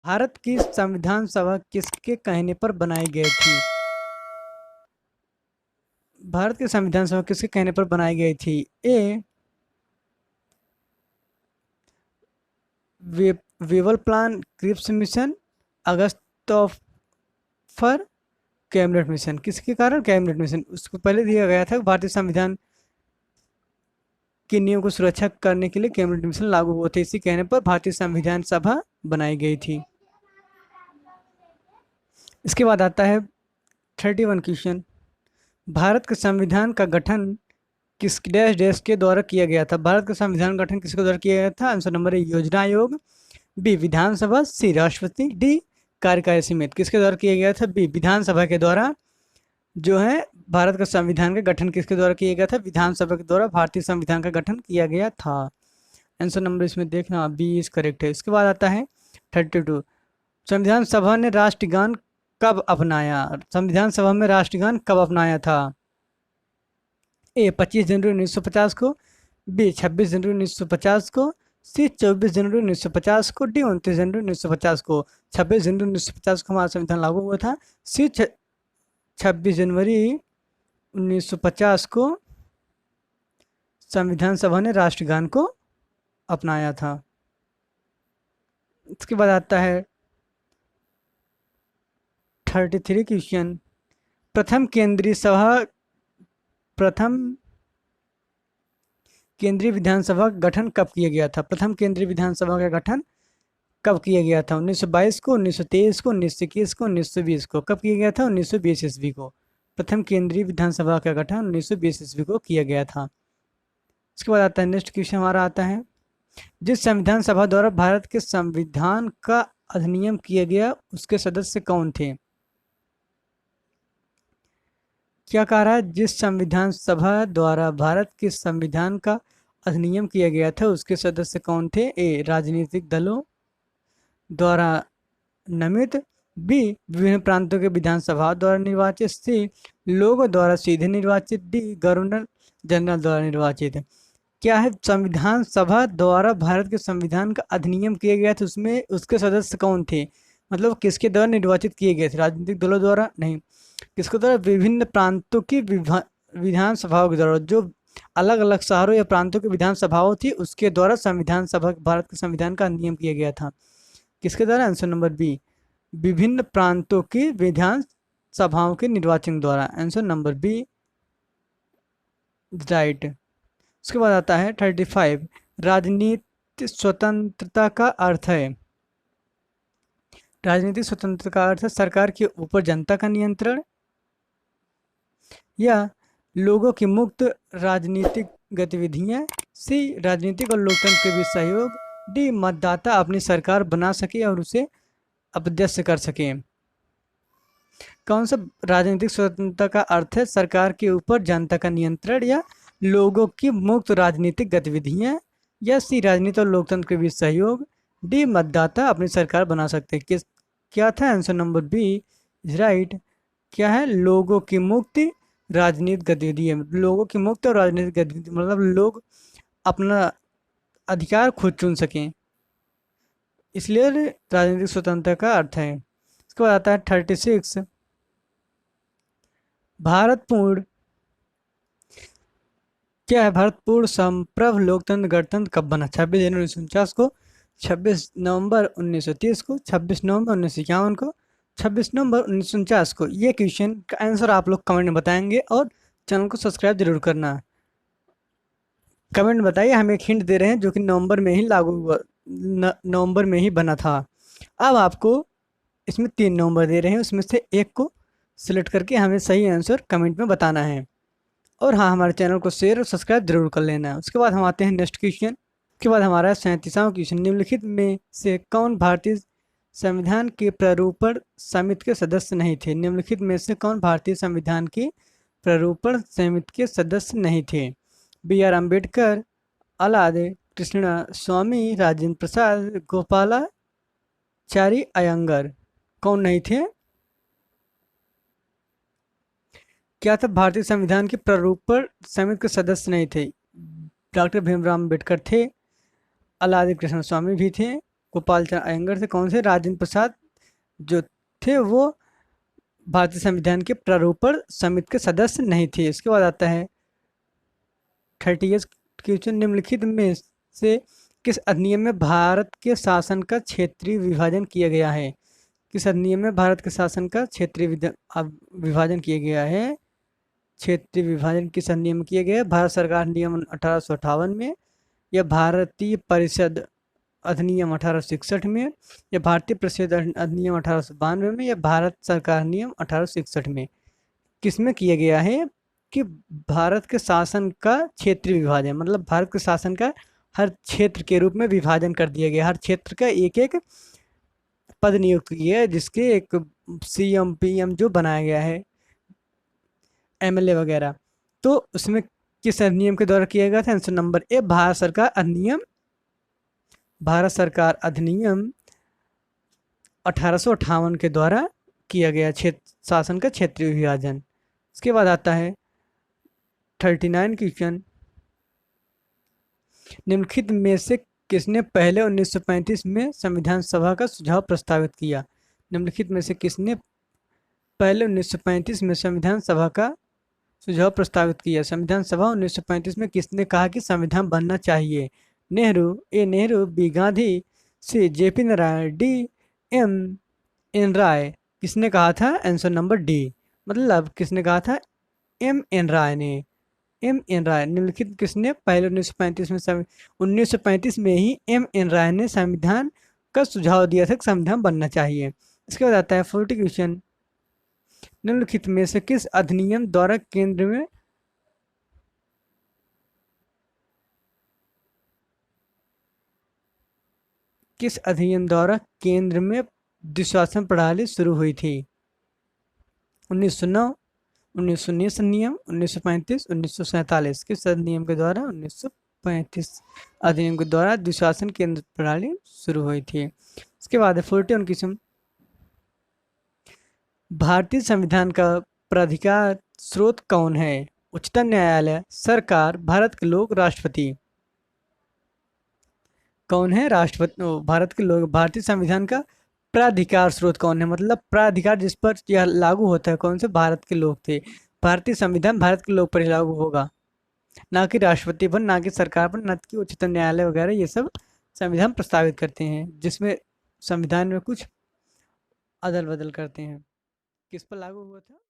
भारत की संविधान सभा किसके कहने पर बनाई गई थी? भारत की संविधान सभा किसके कहने पर बनाई गई थी? A Wavell plan Cripps mission, August offer cabinet mission. किसके कारण? Cabinet mission. उसको पहले दिया गया था भारतीय संविधान के नियम को सुरक्षा करने के लिए कैबिनेट मिशन लागू हुए थे। इसी कहने पर भारतीय संविधान सभा बनाई गई थी। इसके बाद आता है 31 क्वेश्चन। भारत के संविधान का गठन किस डैश डैश के द्वारा किया गया था? भारत का संविधान गठन किसके द्वारा किया गया था? आंसर नंबर ए योजना आयोग, बी विधानसभा, सी राष्ट्रपति, डी कार्यकारी समिति। किसके द्वारा किया गया था? बी विधानसभा के द्वारा। जो है भारत का संविधान का गठन किसके द्वारा किया गया था? विधानसभा के द्वारा भारतीय संविधान का गठन किया गया था। आंसर नंबर इसमें देखना बी इज करेक्ट है। इसके बाद आता है 32। संविधान सभा ने राष्ट्रगान कब अपनाया? संविधान सभा में राष्ट्रगान कब अपनाया था? ए 25 जनवरी 1950 को, बी 26 जनवरी 1950 को, सी 24 जनवरी 1950 को, डी 29 जनवरी 1950 को। 26 जनवरी 1950 को हमारा संविधान लागू हुआ था। सी 26 जनवरी 1950 को संविधान सभा ने राष्ट्रगान को अपनाया था। इसके बाद आता है 33 क्वेश्चन। प्रथम केंद्रीय विधानसभा का गठन कब किया गया था? प्रथम केंद्रीय विधानसभा का गठन कब किया गया था? 1922 को, 1923 को, 1921 को, 1920 को। कब किया गया था? 1920 ईस्वी को। प्रथम केंद्रीय विधानसभा का गठन 1920 ईस्वी को किया गया था। इसके बाद आता है नेक्स्ट क्वेश्चन हमारा आता है, जिस संविधान सभा द्वारा भारत के संविधान का अधिनियम किया गया उसके सदस्य कौन थे? क्या कह रहा है? जिस संविधान सभा द्वारा भारत के संविधान का अधिनियम किया गया था उसके सदस्य कौन थे? ए राजनीतिक दलों द्वारा नामित, बी विभिन्न प्रांतों के विधानसभा द्वारा निर्वाचित, सी लोगों द्वारा सीधे निर्वाचित, डी गवर्नर जनरल द्वारा निर्वाचित। क्या है? संविधान सभा द्वारा भारत के संविधान का अधिनियम किया गया था उसमें उसके सदस्य कौन थे? मतलब किसके द्वारा निर्वाचित किए गए थे? राजनीतिक दलों द्वारा नहीं। किसके द्वारा? विभिन्न प्रांतों की विधानसभाओं के द्वारा। जो अलग अलग शहरों या प्रांतों की विधानसभाओं थी उसके द्वारा संविधान सभा भारत के संविधान का अधिनियम किया गया था। किसके द्वारा? आंसर नंबर बी विभिन्न प्रांतों की विधान सभाओं के निर्वाचन द्वारा। Answer number B right. उसके बाद आता है 35। राजनीतिक स्वतंत्रता का अर्थ है। राजनीतिक स्वतंत्रता का अर्थ है सरकार के ऊपर जनता का नियंत्रण, या लोगों की मुक्त राजनीतिक गतिविधियां, सी राजनीतिक और लोकतंत्र के बीच सहयोग, डी मतदाता अपनी सरकार बना सके और उसे अप्रत्यक्ष कर सके। कौन सा राजनीतिक स्वतंत्रता का अर्थ है? सरकार के ऊपर जनता का नियंत्रण, या लोगों की मुक्त राजनीतिक गतिविधियां, या सी राजनीति और लोकतंत्र के बीच सहयोग, डी मतदाता अपनी सरकार बना सकते हैं। किस क्या था? Answer number B is right. क्या है? लोगों की मुक्त राजनीतिक गतिविधि है। लोगों की मुक्त और राजनीतिक गतिविधि मतलब लोग अपना अधिकार खुद चुन सकें, इसलिए राजनीतिक स्वतंत्रता का अर्थ है। इसके बाद आता है 36। भारत पूर्ण क्या है? भारत पूर्ण संप्रभु लोकतंत्र गणतंत्र कब बना? 26 जनवरी 1949 को, 26 नवंबर 1930 को, 26 नवंबर 1951 को, 26 नवंबर 1949 को। ये क्वेश्चन का आंसर आप लोग कमेंट में बताएंगे और चैनल को सब्सक्राइब जरूर करना। कमेंट बताइए। हम एक हिंट दे रहे हैं जो कि नवंबर में ही लागू हुआ, नवंबर में ही बना था। अब आपको इसमें 3 नवंबर दे रहे हैं, उसमें से एक को सिलेक्ट करके हमें सही आंसर कमेंट में बताना है। और हाँ, हमारे चैनल को शेयर और सब्सक्राइब जरूर कर लेना है। उसके बाद हम आते हैं नेक्स्ट क्वेश्चन। उसके बाद हमारा 37वां क्वेश्चन। निम्नलिखित में से कौन भारतीय संविधान के प्रारूपण समिति के सदस्य नहीं थे? निम्नलिखित में से कौन भारतीय संविधान की प्रारूपण समिति के सदस्य नहीं थे? बी आर अम्बेडकर, अलादे कृष्णा स्वामी, राजेंद्र प्रसाद, गोपालाचारी अयंगर। कौन नहीं थे? क्या था? भारतीय संविधान के प्रारूपण समिति के सदस्य नहीं थे। डॉक्टर भीमराव अम्बेडकर थे, अलादे कृष्ण स्वामी भी थे, गोपाल चंद अयंगर थे। कौन से? राजेंद्र प्रसाद जो थे वो भारतीय संविधान के प्रारूपण समिति के सदस्य नहीं थे। इसके बाद आता है 30th क्वेश्चन, निम्नलिखित में से किस अधिनियम में भारत के शासन का क्षेत्रीय विभाजन किया गया है? किस अधिनियम में भारत के शासन का क्षेत्रीय विभाजन किया गया है? क्षेत्रीय विभाजन किस अधिनियम में किया गया है? भारत सरकार नियम 1858 में, या भारतीय परिषद अधिनियम 1861 में, या भारतीय परिषद अधिनियम 1892 में, या भारत सरकार नियम 1861 में? किसमें किया गया है कि भारत के शासन का क्षेत्रीय विभाजन, मतलब भारत के शासन का हर क्षेत्र के रूप में विभाजन कर दिया गया। हर क्षेत्र का एक एक पद नियुक्त किया है, जिसके एक CM PM जो बनाया गया है, MLA वगैरह। तो उसमें किस अधिनियम के द्वारा किया गया था? आंसर नंबर ए, भारत सरकार अधिनियम 1858 के द्वारा किया गया क्षेत्र शासन का क्षेत्रीय विभाजन। इसके बाद आता है 39 क्वेश्चन, निम्नलिखित में से किसने पहले 1935 में संविधान सभा का सुझाव प्रस्तावित किया? निम्नलिखित में से किसने पहले 1935 में संविधान सभा का सुझाव प्रस्तावित किया? संविधान सभा 1935 में किसने कहा कि संविधान बनना चाहिए? नेहरू, ए नेहरू, बी गांधी, सी JP नारायण, डी MN राय। किसने कहा था? आंसर नंबर डी, मतलब किसने कहा था? MN राय ने। MN राय। निम्नलिखित किसने पहले 1935 में ही MN राय ने संविधान का सुझाव दिया था कि संविधान बनना चाहिए। इसके बाद आता है 40 क्वेश्चन, निम्नलिखित में से किस अधिनियम द्वारा केंद्र में द्विशासन प्रणाली शुरू हुई थी? 1909, 1919 अधिनियम, 1935, 1947। किस अधिनियम के द्वारा? 1935 अधिनियम के द्वारा द्विशासन केंद्र प्रणाली शुरू हुई थी। इसके बाद है 41 क्वेश्चन, भारतीय संविधान का प्राधिकार स्रोत कौन है? उच्चतम न्यायालय, सरकार, भारत के लोग, राष्ट्रपति। कौन है? राष्ट्रपति। भारत के लोग। भारतीय संविधान का प्राधिकार स्रोत कौन है? मतलब प्राधिकार जिस पर यह लागू होता है, कौन से? भारत के लोग थे। भारतीय संविधान भारत के लोग पर ही लागू होगा, ना कि राष्ट्रपति पर, ना कि सरकार पर, ना कि उच्चतम न्यायालय वगैरह। ये सब संविधान प्रस्तावित करते हैं, जिसमें संविधान में कुछ अदल बदल करते हैं। किस पर लागू हुआ था?